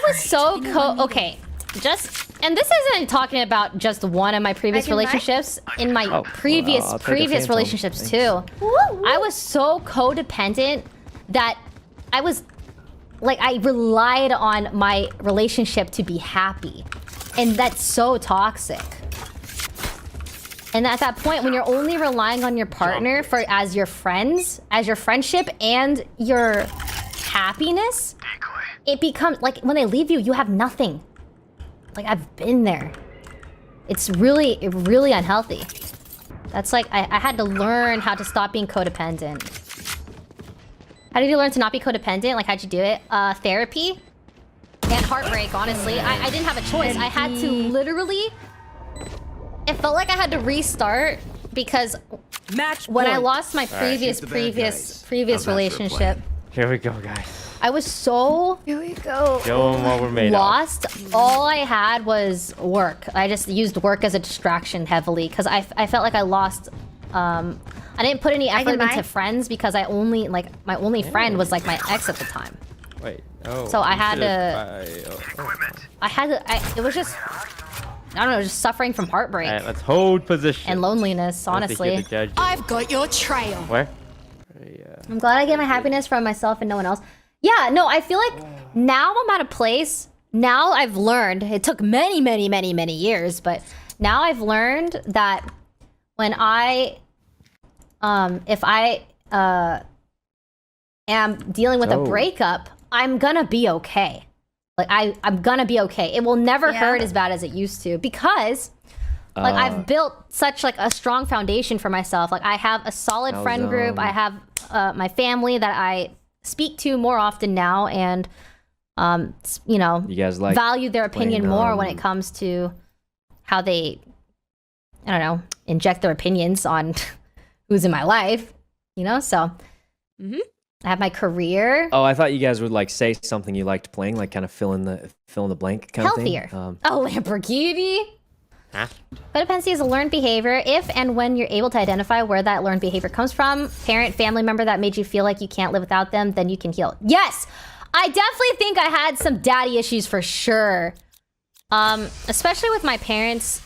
was so okay. And this isn't talking about just one of my previous relationships. In my previous relationships too, I was so codependent that I was like, I relied on my relationship to be happy, and that's so toxic. And at that point, when you're only relying on your partner as your friends, as your friendship and your happiness, it becomes like when they leave you, you have nothing. Like, I've been there. It's really unhealthy. That's like, I had to learn how to stop being codependent. How did you learn to not be codependent? Like, how'd you do it? Therapy and heartbreak, honestly. I didn't have a choice. I had to literally... It felt like I had to restart because when I lost my previous relationship... Here we go, guys. I was so Show them what we're made lost. All I had was work. I just used work as a distraction heavily because I felt like I lost. I didn't put any effort into friends because I only my only friend was like my ex at the time. Wait. Oh. So I had to. It was just. I don't know, just suffering from heartbreak. All right, let's hold position. And loneliness, honestly. I've got your trail. Where? I'm glad I get my happiness from myself and no one else. Yeah, no, I feel like now I'm at a place, now I've learned, it took many years, but now I've learned that when if I am dealing with a breakup, I'm gonna be okay. Like, I'm gonna be okay. It will never hurt as bad as it used to because like I've built such like a strong foundation for myself. Like, I have a solid friend group. I have my family that I speak to more often now, and you know, you guys like value their opinion more when it comes to how they, I don't know, inject their opinions on who's in my life, you know. So I have my career. Oh, I thought you guys would like say something you liked playing, like kind of fill in the blank kind Healthier. of thing. Oh, Lamborghini. Codependency is a learned behavior if and when you're able to identify where that learned behavior comes from, parent, family member that made you feel like you can't live without them, then you can heal. Yes! I definitely think I had some daddy issues for sure. Especially with my parents.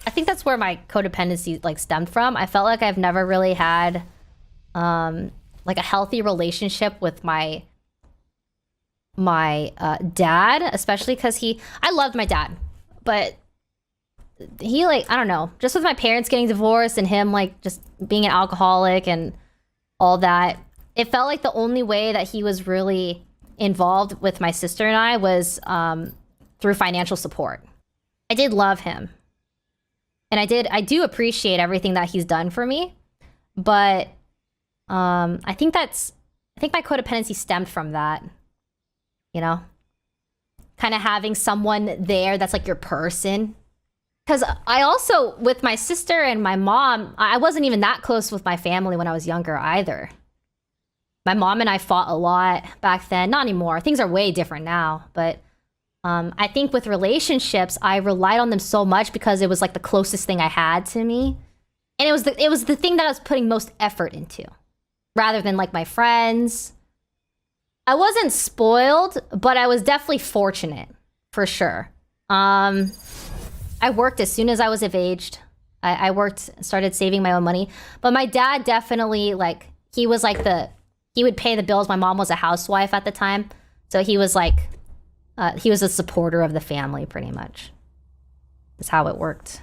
I think that's where my codependency like stemmed from. I felt like I've never really had like a healthy relationship with my dad, especially because I loved my dad, but he, like, I don't know, just with my parents getting divorced and him like just being an alcoholic and all that, it felt like the only way that he was really involved with my sister and I was through financial support. I did love him, and I do appreciate everything that he's done for me, but I think my codependency stemmed from that, you know, kind of having someone there that's like your person. Because I also, with my sister and my mom, I wasn't even that close with my family when I was younger either. My mom and I fought a lot back then. Not anymore. Things are way different now. But I think with relationships, I relied on them so much because it was like the closest thing I had to me. And it was the thing that I was putting most effort into, rather than like my friends. I wasn't spoiled, but I was definitely fortunate, for sure. I worked as soon as I was of age. I started saving my own money. But my dad definitely, like, he was like he would pay the bills. My mom was a housewife at the time. So he was like, he was a supporter of the family, pretty much. That's how it worked.